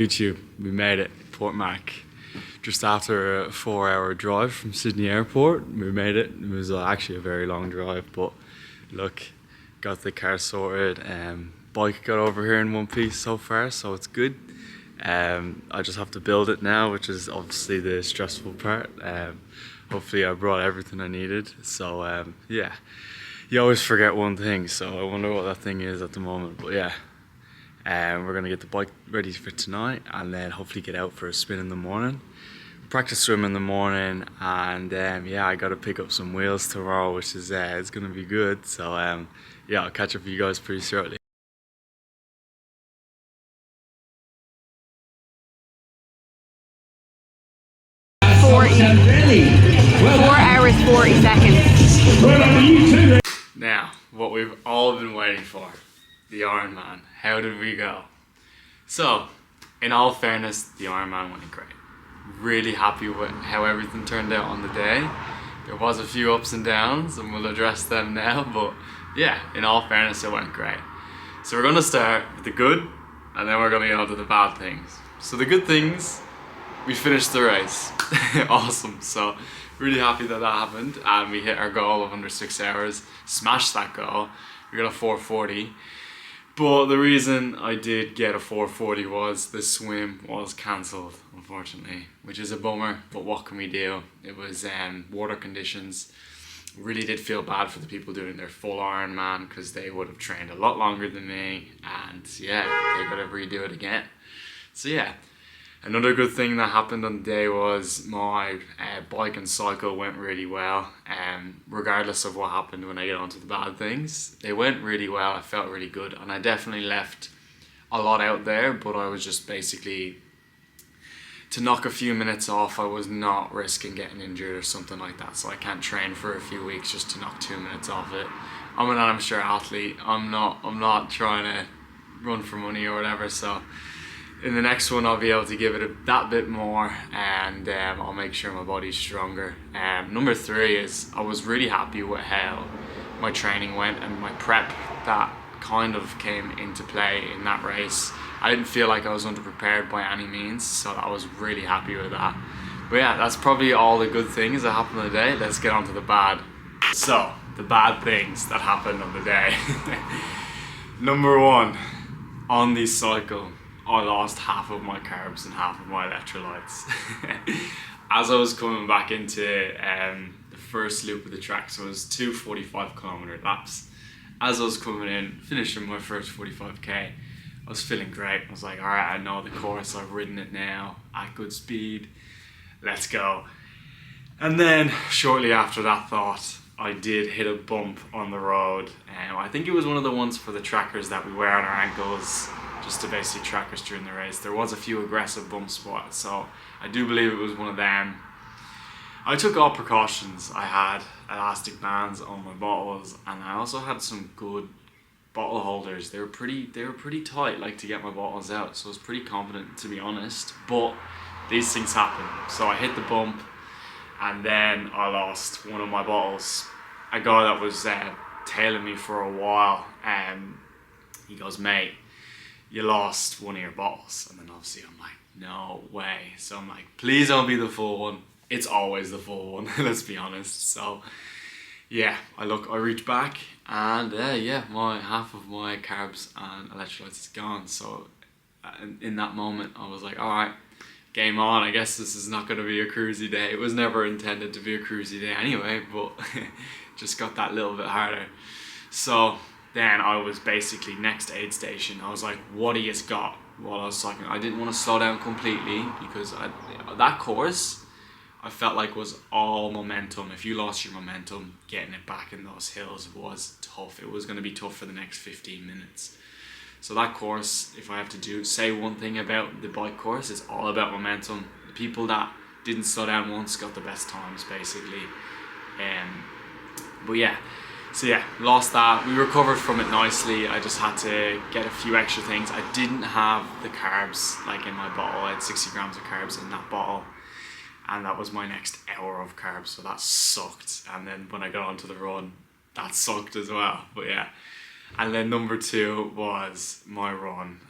YouTube, we made it, Port Mac. Just after a 4-hour drive from Sydney Airport, we made it. It was actually a very long drive, but look, got the car sorted. Bike got over here in one piece so far, so it's good. I just have to build it now, which is obviously the stressful part. Hopefully I brought everything I needed. So yeah, you always forget one thing, so I wonder what that thing is at the moment, but yeah. We're gonna get the bike ready for tonight and then hopefully get out for a spin in the morning. Practice swim in the morning, and yeah, I gotta pick up some wheels tomorrow, which is it's gonna be good. So yeah, I'll catch up with you guys pretty shortly. 4 hours 40 seconds. Now, what we've all been waiting for, the Ironman. How did we go? So, in all fairness, the Ironman went great. Really happy with how everything turned out on the day. There was a few ups and downs, and we'll address them now, but yeah, in all fairness, it went great. So we're gonna start with the good, and then we're gonna get on to the bad things. So the good things, we finished the race. Awesome. So really happy that happened, and we hit our goal of under 6 hours, smashed that goal. We got a 4:40. But the reason I did get a 4:40 was the swim was cancelled, unfortunately, which is a bummer, but what can we do? It was water conditions. Really did feel bad for the people doing their full Ironman, because they would have trained a lot longer than me, and yeah, they got to redo it again. So yeah. Another good thing that happened on the day was my bike and cycle went really well. Regardless of what happened when I get onto the bad things, they went really well. I felt really good, and I definitely left a lot out there, but I was just basically, to knock a few minutes off, I was not risking getting injured or something like that. So I can't train for a few weeks just to knock 2 minutes off it. I'm an amateur athlete. I'm not trying to run for money or whatever. So in the next one, I'll be able to give it that bit more, and I'll make sure my body's stronger. Number 3 is I was really happy with how my training went and my prep that kind of came into play in that race. I didn't feel like I was underprepared by any means, so I was really happy with that. But yeah, that's probably all the good things that happened on the day. Let's get on to the bad. So, the bad things that happened on the day. Number 1, on the cycle, I lost half of my carbs and half of my electrolytes. As I was coming back into the first loop of the track, so it was 2 45-kilometer laps. As I was coming in, finishing my first 45k, I was feeling great. I was like, all right, I know the course, I've ridden it now at good speed, let's go. And then shortly after that thought, I did hit a bump on the road. I think it was one of the ones for the trackers that we wear on our ankles, just to basically track us during the race. There was a few aggressive bump spots, so I do believe it was one of them. I took all precautions. I had elastic bands on my bottles, and I also had some good bottle holders. They were pretty tight, like, to get my bottles out, so I was pretty confident, to be honest. But these things happen. So I hit the bump, and then I lost one of my bottles. A guy that was tailing me for a while, he goes, mate, you lost one of your bottles. And then obviously I'm like, no way. So I'm like, please don't be the full one. It's always the full one, let's be honest. So yeah, I reach back, and yeah, half of my carbs and electrolytes is gone. So in that moment, I was like, all right, game on. I guess this is not going to be a cruisy day. It was never intended to be a cruisy day anyway, but just got that little bit harder. So then I was basically next aid station. I was like, what do you got? While I was talking, I didn't want to slow down completely, because that course, I felt like was all momentum. If you lost your momentum, getting it back in those hills was tough. It was going to be tough for the next 15 minutes. So that course, if I have to say one thing about the bike course, it's all about momentum. The people that didn't slow down once got the best times, basically. But yeah, so yeah, lost that. We recovered from it nicely. I just had to get a few extra things. I didn't have the carbs like in my bottle. I had 60 grams of carbs in that bottle, and that was my next hour of carbs, so that sucked. And then when I got onto the run, that sucked as well. But yeah, and then number 2 was my run.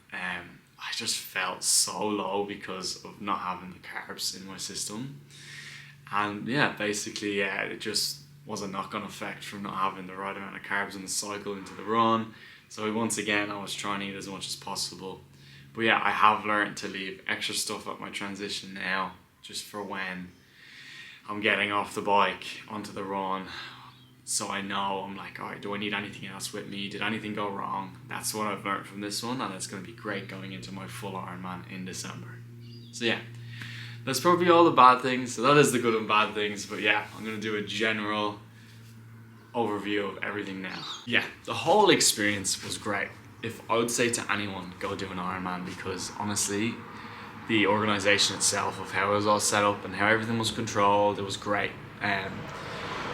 I just felt so low because of not having the carbs in my system. And yeah, basically, yeah, it just was a knock-on effect from not having the right amount of carbs in the cycle into the run. So once again, I was trying to eat as much as possible. But yeah, I have learned to leave extra stuff at my transition now, just for when I'm getting off the bike onto the run. So I know, I'm like, all right, do I need anything else with me? Did anything go wrong? That's what I've learned from this one, and it's going to be great going into my full Ironman in December. So yeah, that's probably all the bad things. So that is the good and bad things, but yeah, I'm going to do a general overview of everything now. Yeah, the whole experience was great. If I would say to anyone, go do an Ironman, because honestly, the organisation itself of how it was all set up and how everything was controlled, it was great.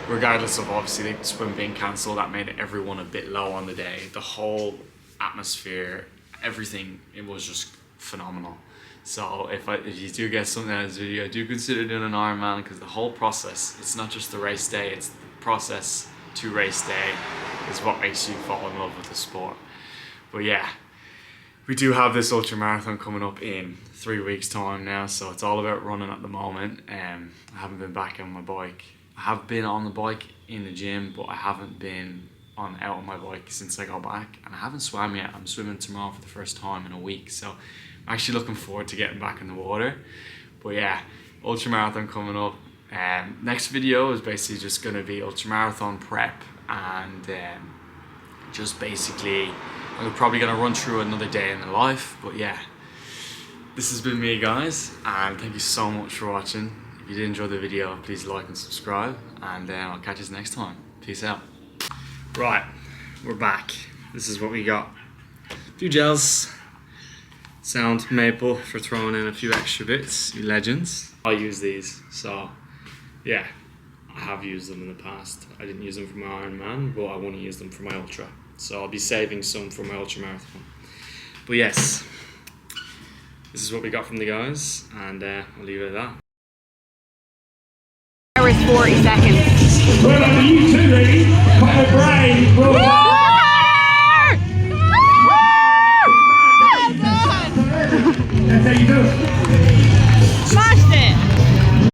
Regardless of obviously the swim being cancelled, that made everyone a bit low on the day. The whole atmosphere, everything, it was just phenomenal. So if you do get something out of this video, do consider doing an Ironman, because the whole process, it's not just the race day, it's the process to race day is what makes you fall in love with the sport. But yeah, we do have this ultra marathon coming up in 3 weeks time now, so it's all about running at the moment. I haven't been back on my bike. I have been on the bike in the gym, but I haven't been out on my bike since I got back, and I haven't swam yet. I'm swimming tomorrow for the first time in a week, so I'm actually looking forward to getting back in the water. But yeah, ultra marathon coming up. Next video is basically just going to be ultra marathon prep, and just basically I'm probably going to run through another day in the life. But yeah, this has been me, guys, and thank you so much for watching. If you did enjoy the video, please like and subscribe, and I'll catch you next time. Peace out. Right, we're back. This is what we got. A few gels, sound maple for throwing in a few extra bits, you legends. I use these, so yeah, I have used them in the past. I didn't use them for my Ironman, but I want to use them for my ultra. So I'll be saving some for my ultra marathon. But yes, this is what we got from the guys, and I'll leave it at that. Hours 40 seconds. Well, you two, ready? Got the brain.